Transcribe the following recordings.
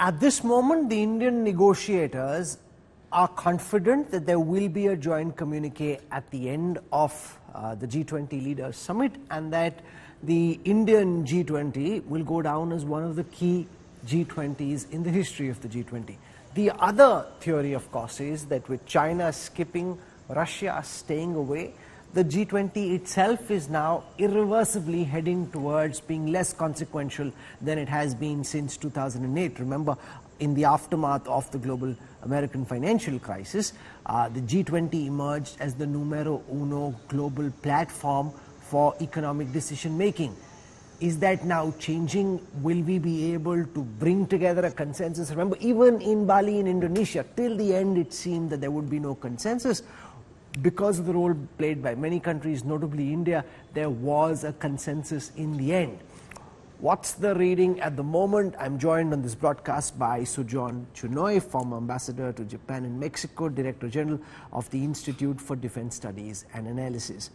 At this moment, the Indian negotiators are confident that there will be a joint communique at the end of the G20 Leaders Summit, and that the Indian G20 will go down as one of the key G20s in the history of the G20. The other theory, of course, is that with China skipping, Russia staying away, the G20 itself is now irreversibly heading towards being less consequential than it has been since 2008. Remember, in the aftermath of the global American financial crisis, the G20 emerged as the numero uno global platform for economic decision making. Is that now changing? Will we be able to bring together a consensus? Remember, even in Bali in Indonesia, till the end it seemed that there would be no consensus. Because of the role played by many countries, notably India, there was a consensus in the end. What's the reading at the moment? I'm joined on this broadcast by Sujan Chinoy, former ambassador to Japan and Mexico, Director General of the Institute for Defense Studies and Analysis.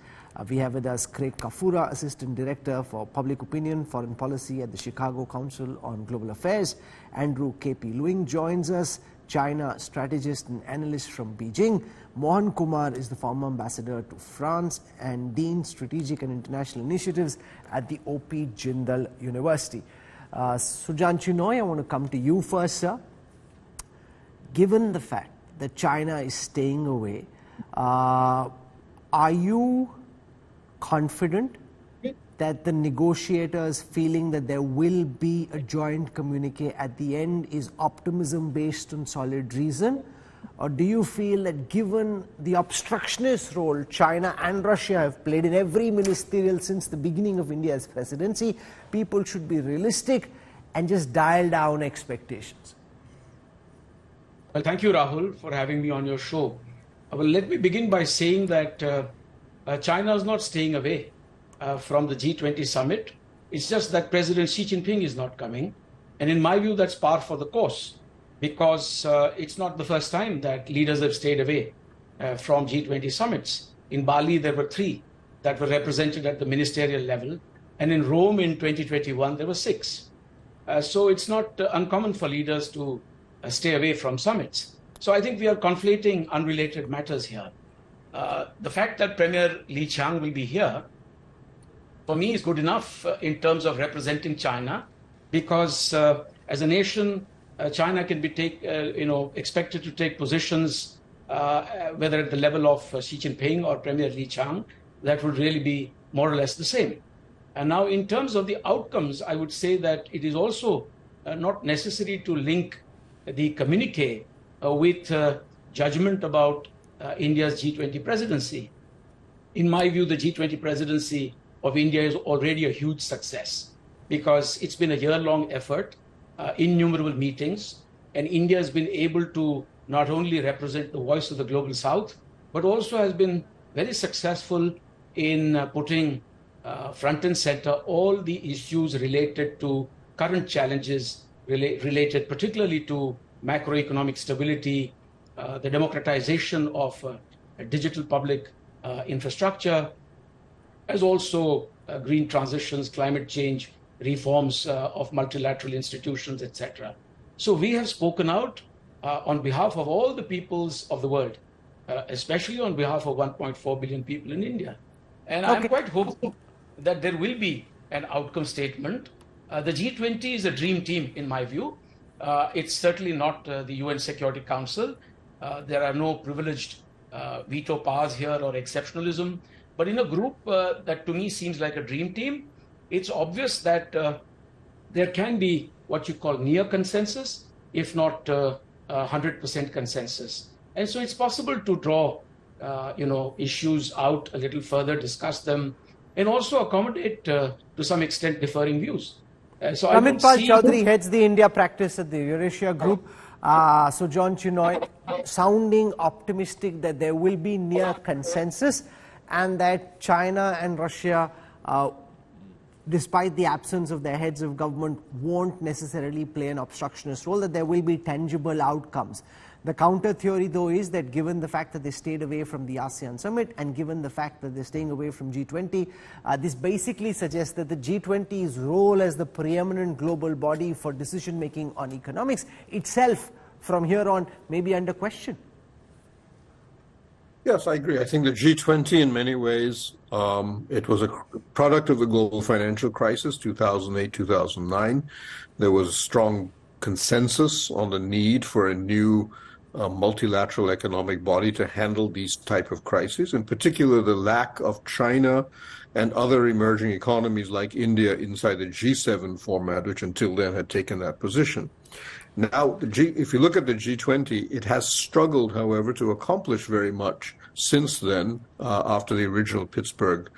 We have with us Craig Kafura, Assistant Director for Public Opinion, Foreign Policy at the Chicago Council on Global Affairs. Andrew K.P. Luing joins us, China strategist and analyst from Beijing. Mohan Kumar is the former ambassador to France and Dean Strategic and International Initiatives at the O.P. Jindal University. Sujan Chinoy, I want to come to you first, sir. Given the fact that China is staying away, are you confident that the negotiators feeling that there will be a joint communique at the end is optimism based on solid reason? Or do you feel that given the obstructionist role China and Russia have played in every ministerial since the beginning of India's presidency, people should be realistic and just dial down expectations? Well, thank you, Rahul, for having me on your show. Well, let me begin by saying that China is not staying away from the G20 summit. It's just that President Xi Jinping is not coming. And in my view, that's par for the course, because it's not the first time that leaders have stayed away from G20 summits. In Bali, there were 3 that were represented at the ministerial level. And in Rome in 2021, there were 6. So it's not uncommon for leaders to stay away from summits. So I think we are conflating unrelated matters here. The fact that Premier Li Qiang will be here, for me, is good enough in terms of representing China, because as a nation, China can be expected to take positions, whether at the level of Xi Jinping or Premier Li Qiang, that would really be more or less the same. And now, in terms of the outcomes, I would say that it is also not necessary to link the communique with judgment about India's G20 presidency. In my view, the G20 presidency of India is already a huge success, because it's been a year-long effort, innumerable meetings, and India has been able to not only represent the voice of the global South, but also has been very successful in putting front and center all the issues related to current challenges related particularly to macroeconomic stability, the democratization of digital public infrastructure, as also green transitions, climate change, reforms of multilateral institutions, etc. So we have spoken out on behalf of all the peoples of the world, especially on behalf of 1.4 billion people in India. And I'm quite hopeful that there will be an outcome statement. The G20 is a dream team, in my view. It's certainly not the UN Security Council. There are no privileged veto powers here or exceptionalism. But in a group that to me seems like a dream team, it's obvious that there can be what you call near consensus, if not 100% consensus. And so it's possible to draw issues out a little further, discuss them, and also accommodate to some extent differing views. So Amit Pal Chaudhary heads the India practice at the Eurasia Group. So John Chinoy sounding optimistic that there will be near consensus and that China and Russia despite the absence of their heads of government, won't necessarily play an obstructionist role, that there will be tangible outcomes. The counter theory, though, is that given the fact that they stayed away from the ASEAN summit and given the fact that they're staying away from G20, this basically suggests that the G20's role as the preeminent global body for decision-making on economics itself, from here on, may be under question. Yes, I agree. I think the G20 in many ways, it was a product of the global financial crisis, 2008, 2009. There was a strong consensus on the need for a new multilateral economic body to handle these type of crises, in particular the lack of China and other emerging economies like India inside the G7 format, which until then had taken that position. Now, if you look at the G20, it has struggled, however, to accomplish very much since then, after the original Pittsburgh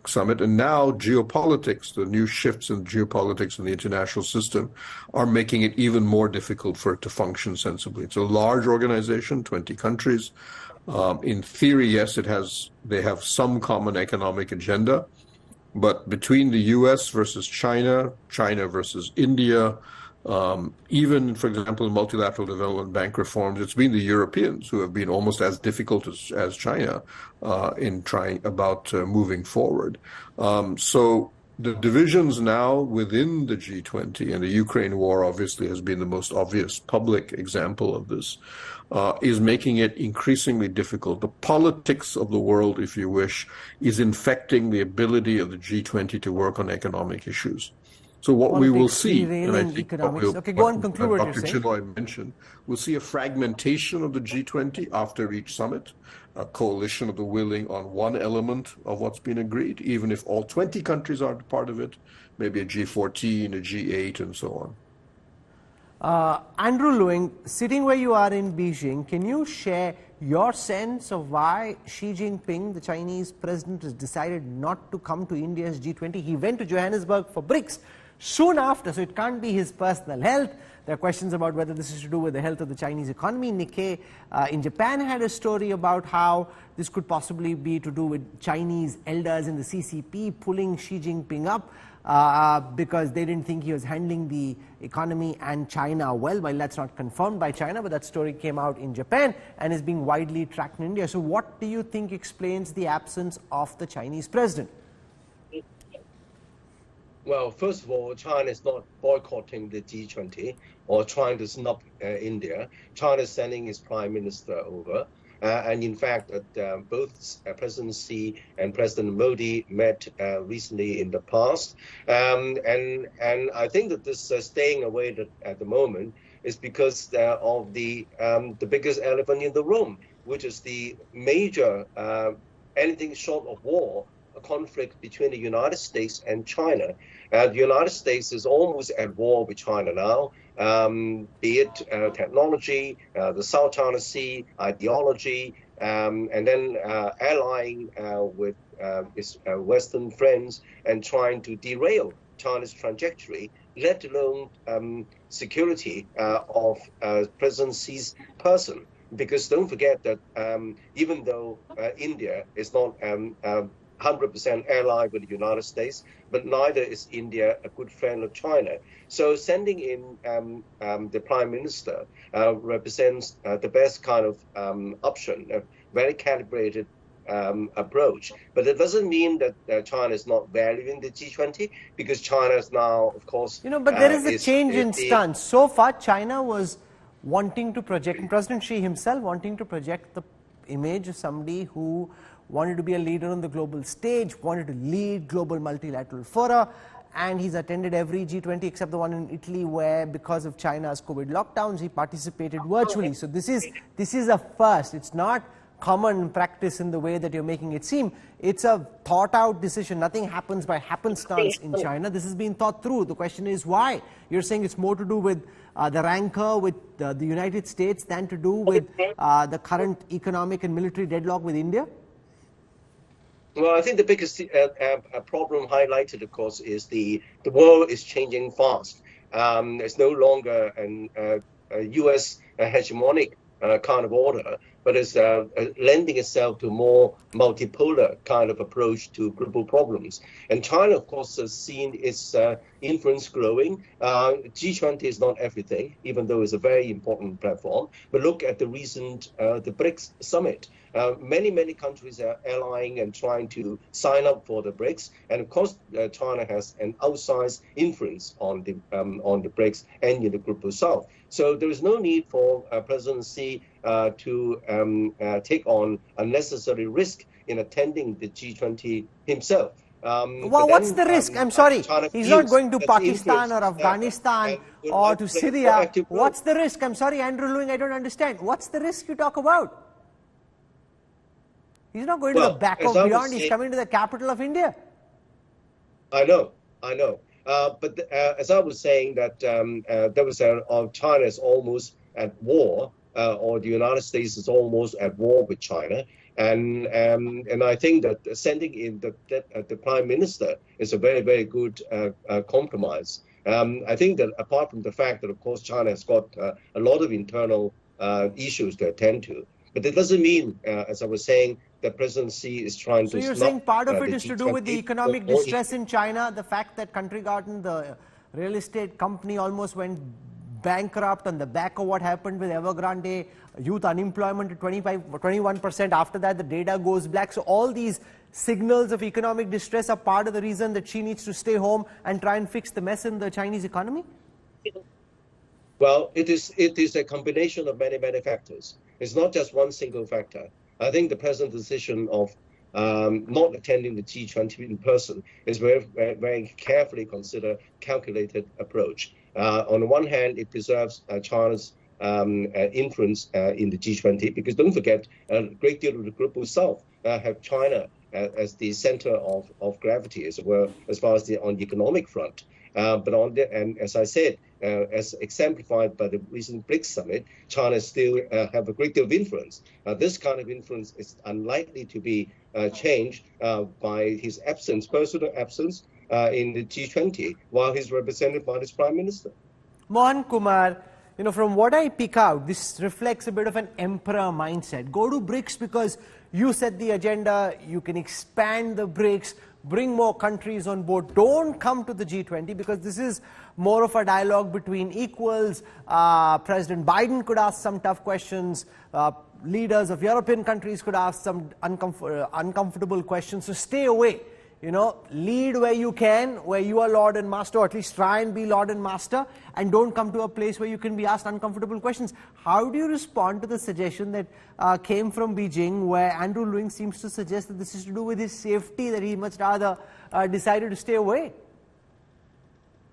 summit. And now geopolitics, the new shifts in geopolitics in the international system, are making it even more difficult for it to function sensibly. It's a large organization, 20 countries. In theory, yes, they have some common economic agenda. But between the US versus China, China versus India, even, for example, in multilateral development bank reforms, it's been the Europeans who have been almost as difficult as China in trying about moving forward. So the divisions now within the G20, and the Ukraine war obviously has been the most obvious public example of this, is making it increasingly difficult. The politics of the world, if you wish, is infecting the ability of the G20 to work on economic issues. So what we will see, and I think okay, go on, conclude what you're saying. Dr. Chinoy mentioned, we'll see a fragmentation of the G20 after each summit, a coalition of the willing on one element of what's been agreed, even if all 20 countries are part of it, maybe a G14, a G8, and so on. Andrew Lewing, sitting where you are in Beijing, can you share your sense of why Xi Jinping, the Chinese president, has decided not to come to India's G20? He went to Johannesburg for BRICS soon after, so it can't be his personal health. There are questions about whether this is to do with the health of the Chinese economy. Nikkei in Japan had a story about how this could possibly be to do with Chinese elders in the CCP pulling Xi Jinping up because they didn't think he was handling the economy and China well. Well, that's not confirmed by China, but that story came out in Japan and is being widely tracked in India. So what do you think explains the absence of the Chinese president? Well, first of all, China is not boycotting the G20 or trying to snub India. China is sending its prime minister over. And in fact, both President Xi and President Modi met recently in the past. And I think that this staying away at the moment is because of the biggest elephant in the room, which is the major, anything short of war, a conflict between the United States and China. The United States is almost at war with China now, be it technology, the South China Sea, ideology, and then allying with its Western friends and trying to derail China's trajectory, let alone security of President Xi's person. Because don't forget that even though India is not 100% allied with the United States, but neither is India a good friend of China. So sending in the Prime Minister represents the best kind of option, a very calibrated approach. But it doesn't mean that China is not valuing the G20, because China is now, of course... but there is a change in stance. So far, China was wanting to project, President Xi himself wanting to project the image of somebody who wanted to be a leader on the global stage, wanted to lead global multilateral fora, and he's attended every G20 except the one in Italy where, because of China's COVID lockdowns, he participated virtually. So this is a first. It's not common practice in the way that you're making it seem. It's a thought-out decision. Nothing happens by happenstance in China. This has been thought through. The question is why? You're saying it's more to do with the rancor with the United States than to do with the current economic and military deadlock with India? Well, I think the biggest problem highlighted, of course, is the world is changing fast. It's no longer a U.S. hegemonic kind of order. but it's lending itself to more multipolar kind of approach to global problems. And China, of course, has seen its influence growing. G20 is not everything, even though it's a very important platform. But look at the recent the BRICS summit. Many countries are allying and trying to sign up for the BRICS, and of course, China has an outsized influence on the BRICS and in the Global South. So there is no need for President Xi to take on unnecessary risk in attending the G20 himself. Well, what's the risk? I'm sorry, he's not going to Pakistan or Afghanistan or to Syria. What's the risk? I'm sorry, Andrew Lewing, I don't understand. What's the risk you talk about? He's not going to the back of beyond, he's coming to the capital of India. I know. But as I was saying that there was China is almost at war, or the United States is almost at war with China. And I think that sending in the Prime Minister is a very good compromise. I think that apart from the fact that, of course, China has got a lot of internal issues to attend to, but it doesn't mean, as I was saying, that President Xi is trying to. So you're saying part of it is to do with the economic distress in China, the fact that Country Garden, the real estate company, almost went bankrupt on the back of what happened with Evergrande, youth unemployment at 21%. After that, the data goes black. So all these signals of economic distress are part of the reason that Xi needs to stay home and try and fix the mess in the Chinese economy? Well, it is a combination of many factors. It's not just one single factor. I think the president's decision of not attending the G20 in person is very carefully considered, calculated approach. On the one hand, it preserves China's influence in the G20, because don't forget, a great deal of the global South have China as the center of gravity as well, as far as on the economic front. And as I said, as exemplified by the recent BRICS summit, China still have a great deal of influence. This kind of influence is unlikely to be changed by his absence, personal absence in the G20, while he's represented by his Prime Minister. Mohan Kumar, from what I pick out, this reflects a bit of an emperor mindset. Go to BRICS because you set the agenda, you can expand the BRICS, bring more countries on board. Don't come to the G20 because this is more of a dialogue between equals. President Biden could ask some tough questions. Leaders of European countries could ask some uncomfortable questions. So stay away. Lead where you can, where you are Lord and Master, or at least try and be Lord and Master, and don't come to a place where you can be asked uncomfortable questions. How do you respond to the suggestion that came from Beijing, where Andrew Lewing seems to suggest that this is to do with his safety, that he much rather decided to stay away?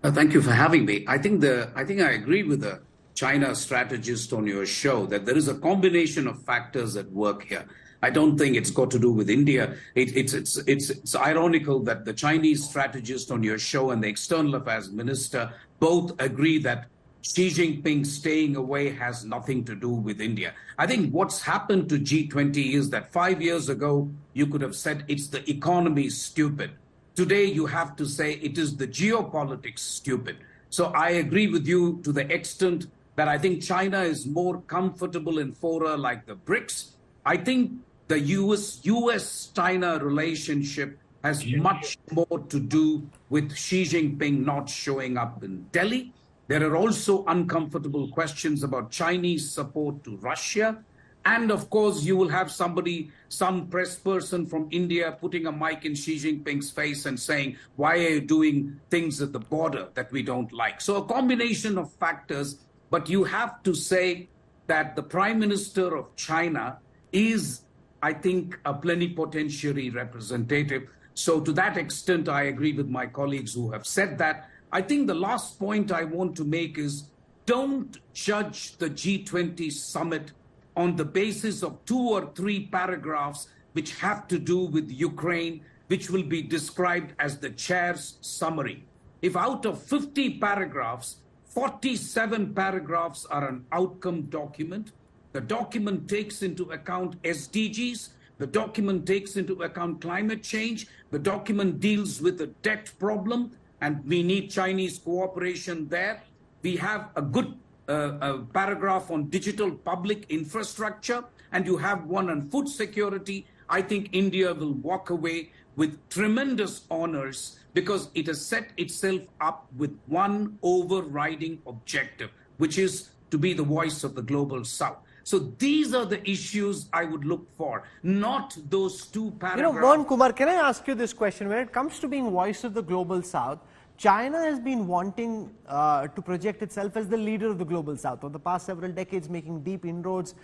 Thank you for having me. I think I agree with the China strategist on your show that there is a combination of factors at work here. I don't think it's got to do with India. It's ironical that the Chinese strategist on your show and the External Affairs Minister both agree that Xi Jinping staying away has nothing to do with India. I think what's happened to G20 is that 5 years ago, you could have said it's the economy stupid. Today, you have to say it is the geopolitics stupid. So I agree with you to the extent that I think China is more comfortable in fora like the BRICS. I think the US-China relationship has much more to do with Xi Jinping not showing up in Delhi. There are also uncomfortable questions about Chinese support to Russia. And of course, you will have some press person from India putting a mic in Xi Jinping's face and saying, why are you doing things at the border that we don't like? So a combination of factors, but you have to say that the Prime Minister of China is, I think, a plenipotentiary representative. So to that extent, I agree with my colleagues who have said that. I think the last point I want to make is don't judge the G20 summit on the basis of 2 or 3 paragraphs which have to do with Ukraine, which will be described as the chair's summary. If out of 50 paragraphs, 47 paragraphs are an outcome document, the document takes into account SDGs, the document takes into account climate change, the document deals with the debt problem, and we need Chinese cooperation there. We have a good a paragraph on digital public infrastructure, and you have one on food security, I think India will walk away with tremendous honors because it has set itself up with one overriding objective, which is to be the voice of the global South. So these are the issues I would look for, not those two paragraphs. Mohan Kumar, can I ask you this question? When it comes to being voice of the global South, China has been wanting to project itself as the leader of the global South over the past several decades, making deep inroads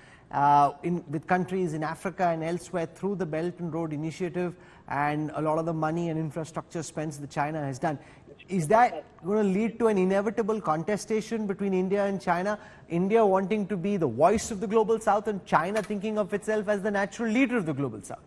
with countries in Africa and elsewhere through the Belt and Road Initiative and a lot of the money and infrastructure spends that China has done. Is that going to lead to an inevitable contestation between India and China? India wanting to be the voice of the global South and China thinking of itself as the natural leader of the global South?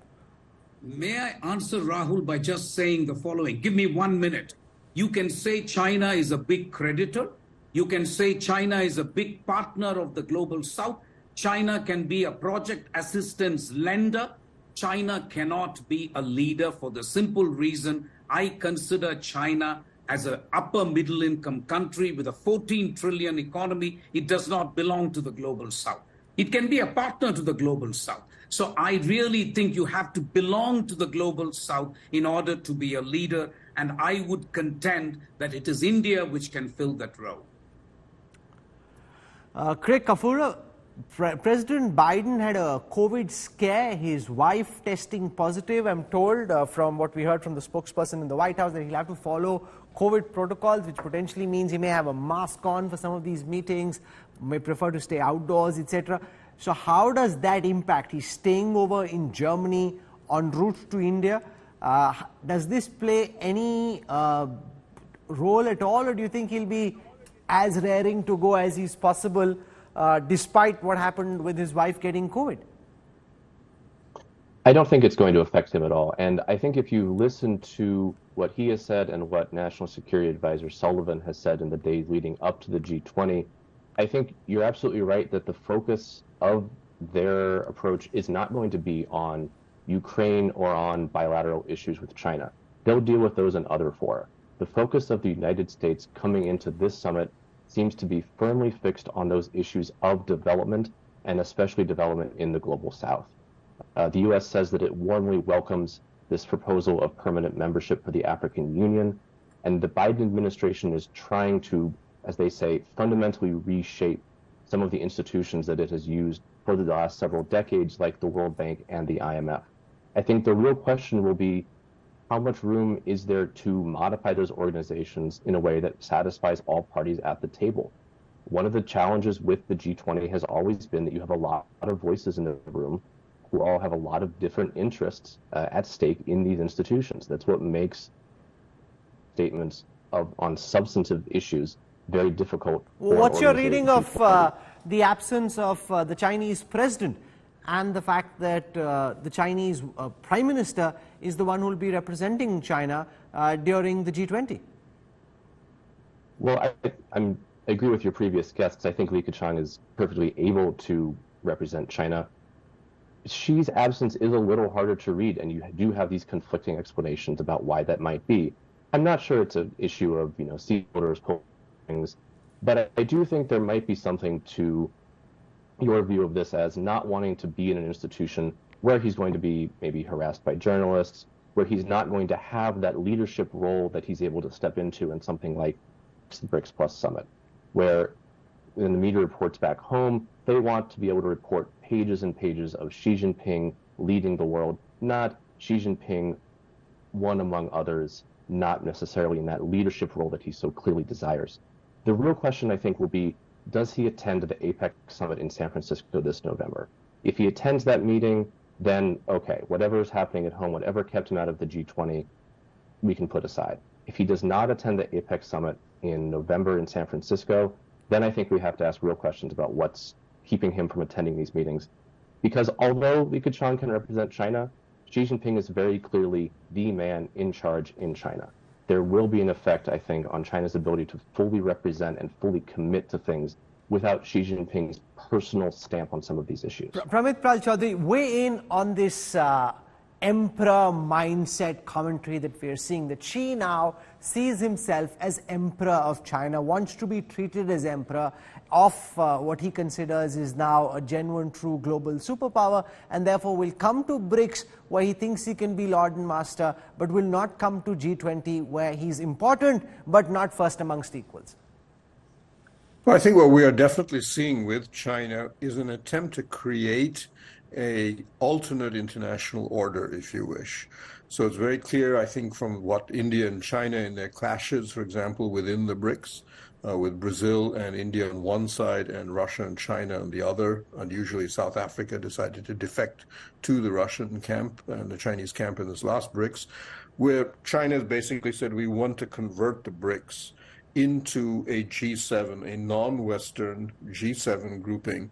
May I answer, Rahul, by just saying the following? Give me 1 minute. You can say China is a big creditor. You can say China is a big partner of the global South. China can be a project assistance lender. China cannot be a leader for the simple reason I consider China as an upper middle income country with a 14 trillion economy. It does not belong to the global South. It can be a partner to the global South. So I really think you have to belong to the global South in order to be a leader. And I would contend that it is India which can fill that role. Craig Kafura, President Biden had a COVID scare, his wife testing positive. I'm told from what we heard from the spokesperson in the White House that he'll have to follow COVID protocols, which potentially means he may have a mask on for some of these meetings, may prefer to stay outdoors, etc. So how does that impact? He's staying over in Germany en route to India. Does this play any role at all, or do you think he'll be as raring to go as is possible despite what happened with his wife getting COVID? I don't think it's going to affect him at all. And I think if you listen to what he has said and what National Security Advisor Sullivan has said in the days leading up to the G20, I think you're absolutely right that the focus of their approach is not going to be on Ukraine or on bilateral issues with China. They'll deal with those in other fora. The focus of the United States coming into this summit seems to be firmly fixed on those issues of development, and especially development in the global South. The U.S. says that it warmly welcomes this proposal of permanent membership for the African Union, and the Biden administration is trying to, as they say, fundamentally reshape some of the institutions that it has used for the last several decades, like the World Bank and the IMF. I think the real question will be, how much room is there to modify those organizations in a way that satisfies all parties at the table? One of the challenges with the G20 has always been that you have a lot of voices in the room who all have a lot of different interests at stake in these institutions. That's what makes statements on substantive issues very difficult. What's your reading of the absence of the Chinese president and the fact that the Chinese Prime Minister is the one who will be representing China during the G20? Well, I agree with your previous guests. I think Li Keqiang is perfectly able to represent China. Xi's absence is a little harder to read, and you do have these conflicting explanations about why that might be. I'm not sure it's an issue of, seat voters pulling things, but I do think there might be something to your view of this as not wanting to be in an institution where he's going to be maybe harassed by journalists, where he's not going to have that leadership role that he's able to step into in something like the BRICS Plus Summit, where when the media reports back home, they want to be able to report pages and pages of Xi Jinping leading the world, not Xi Jinping, one among others, not necessarily in that leadership role that he so clearly desires. The real question, I think, will be, does he attend the APEC summit in San Francisco this November? If he attends that meeting, then okay, whatever is happening at home, whatever kept him out of the G20, we can put aside. If he does not attend the APEC summit in November in San Francisco, then I think we have to ask real questions about what's keeping him from attending these meetings. Because although Li Keqiang can represent China, Xi Jinping is very clearly the man in charge in China. There will be an effect, I think, on China's ability to fully represent and fully commit to things without Xi Jinping's personal stamp on some of these issues. Pramit Pral Chaudhary, weigh in on this emperor mindset commentary that we're seeing, that Xi now sees himself as emperor of China, wants to be treated as emperor of what he considers is now a genuine, true global superpower, and therefore will come to BRICS where he thinks he can be lord and master, but will not come to G20 where he's important but not first amongst equals. Well, I think what we are definitely seeing with China is an attempt to create an alternate international order, if you wish. So it's very clear, I think, from what India and China in their clashes, for example, within the BRICS, with Brazil and India on one side and Russia and China on the other, and usually South Africa decided to defect to the Russian camp and the Chinese camp in this last BRICS, where China has basically said we want to convert the BRICS into a G7, a non-Western G7 grouping,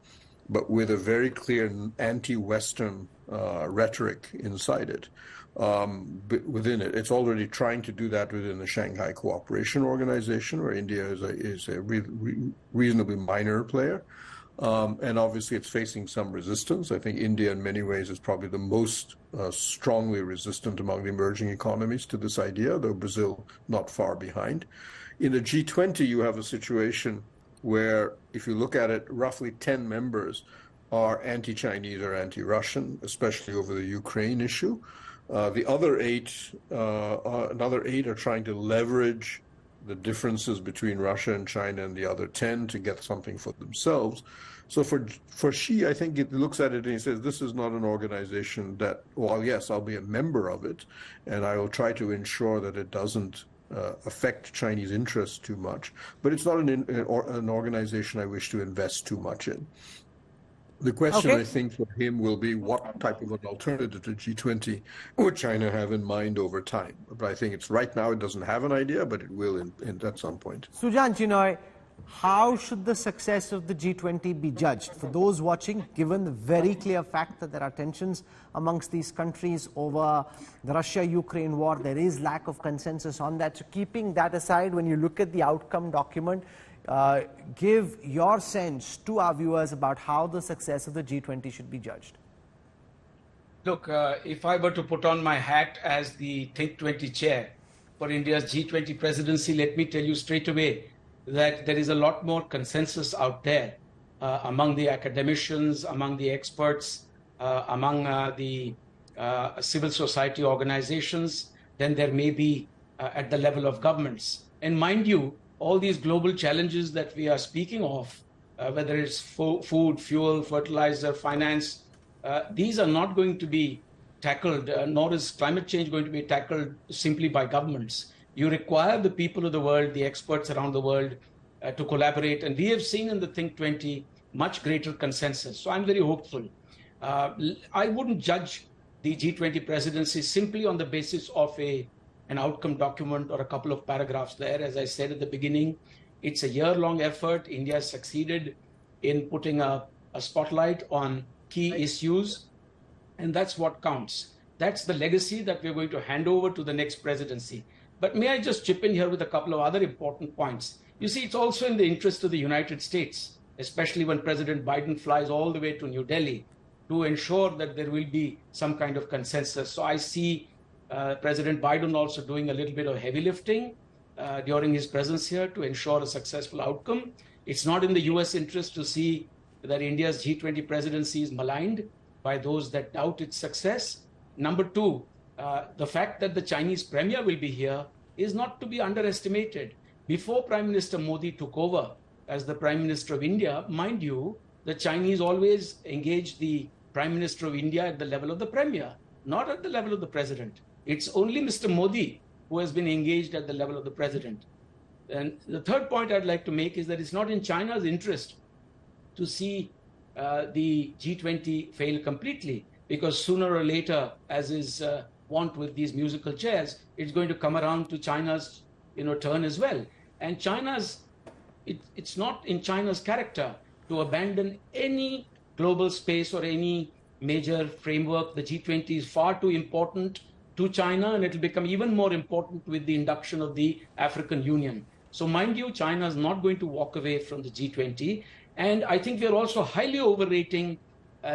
but with a very clear anti-Western rhetoric inside it. Within it, it's already trying to do that within the Shanghai Cooperation Organization, where India is a reasonably minor player, and obviously it's facing some resistance. I think India, in many ways, is probably the most strongly resistant among the emerging economies to this idea, though Brazil not far behind. In the G20, you have a situation where, if you look at it, roughly 10 members are anti-Chinese or anti-Russian, especially over the Ukraine issue. The other another eight are trying to leverage the differences between Russia and China and the other 10 to get something for themselves. So for Xi, I think it looks at it and he says, this is not an organization that, well, yes, I'll be a member of it, and I will try to ensure that it doesn't affect Chinese interests too much, but it's not an organization I wish to invest too much in. The question, I think, for him will be what type of an alternative to G20 would China have in mind over time. But I think it's right now it doesn't have an idea, but it will at some point. Sujan Chinoy, how should the success of the G20 be judged? For those watching, given the very clear fact that there are tensions amongst these countries over the Russia-Ukraine war, there is lack of consensus on that. So keeping that aside, when you look at the outcome document, give your sense to our viewers about how the success of the G20 should be judged. Look, if I were to put on my hat as the Think 20 chair for India's G20 presidency, let me tell you straight away that there is a lot more consensus out there among the academicians, among the experts, among the civil society organizations than there may be at the level of governments. And mind you, all these global challenges that we are speaking of, whether it's food, fuel, fertilizer, finance, these are not going to be tackled, nor is climate change going to be tackled simply by governments. You require the people of the world, the experts around the world to collaborate. And we have seen in the Think 20 much greater consensus. So I'm very hopeful. I wouldn't judge the G20 presidency simply on the basis of an outcome document or a couple of paragraphs there. As I said at the beginning, it's a year-long effort. India has succeeded in putting a spotlight on key issues, and that's what counts. That's the legacy that we're going to hand over to the next presidency. But may I just chip in here with a couple of other important points? You see, it's also in the interest of the United States, especially when President Biden flies all the way to New Delhi, to ensure that there will be some kind of consensus. So I see President Biden also doing a little bit of heavy lifting during his presence here to ensure a successful outcome. It's not in the US interest to see that India's G20 presidency is maligned by those that doubt its success. Number two, the fact that the Chinese premier will be here is not to be underestimated. Before Prime Minister Modi took over as the Prime Minister of India, mind you, the Chinese always engaged the Prime Minister of India at the level of the premier, not at the level of the president. It's only Mr. Modi who has been engaged at the level of the president. And the third point I'd like to make is that it's not in China's interest to see the G20 fail completely, because sooner or later, as is wont with these musical chairs, it's going to come around to China's turn as well. And it's not in China's character to abandon any global space or any major framework. The G20 is far too important to China, and it'll become even more important with the induction of the African Union. So mind you, China is not going to walk away from the G20. And I think we're also highly overrating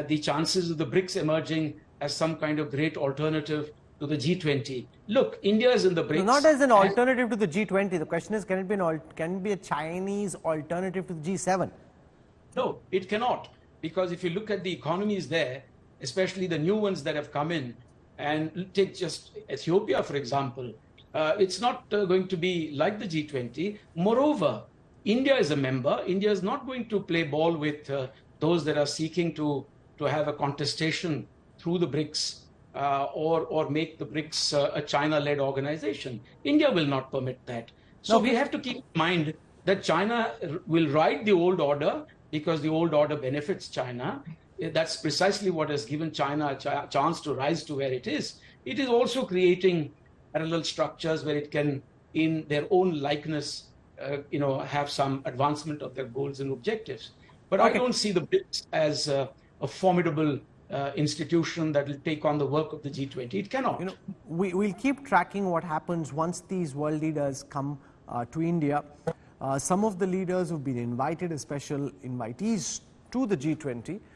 the chances of the BRICS emerging as some kind of great alternative to the G20. Look, India is in the BRICS. No, not as an alternative to the G20. The question is, can it be a Chinese alternative to the G7? No, it cannot. Because if you look at the economies there, especially the new ones that have come in, and take just Ethiopia, for example, it's not going to be like the G20. Moreover, India is a member. India is not going to play ball with those that are seeking to have a contestation through the BRICS or make the BRICS a China-led organization. India will not permit that. So we have to keep in mind that China will ride the old order because the old order benefits China. That's precisely what has given China a chance to rise to where it is. It is also creating parallel structures where it can, in their own likeness, have some advancement of their goals and objectives. But I don't see the BRICS as a formidable institution that will take on the work of the G20. It cannot. We'll keep tracking what happens once these world leaders come to India. Some of the leaders who've been invited as special invitees to the G20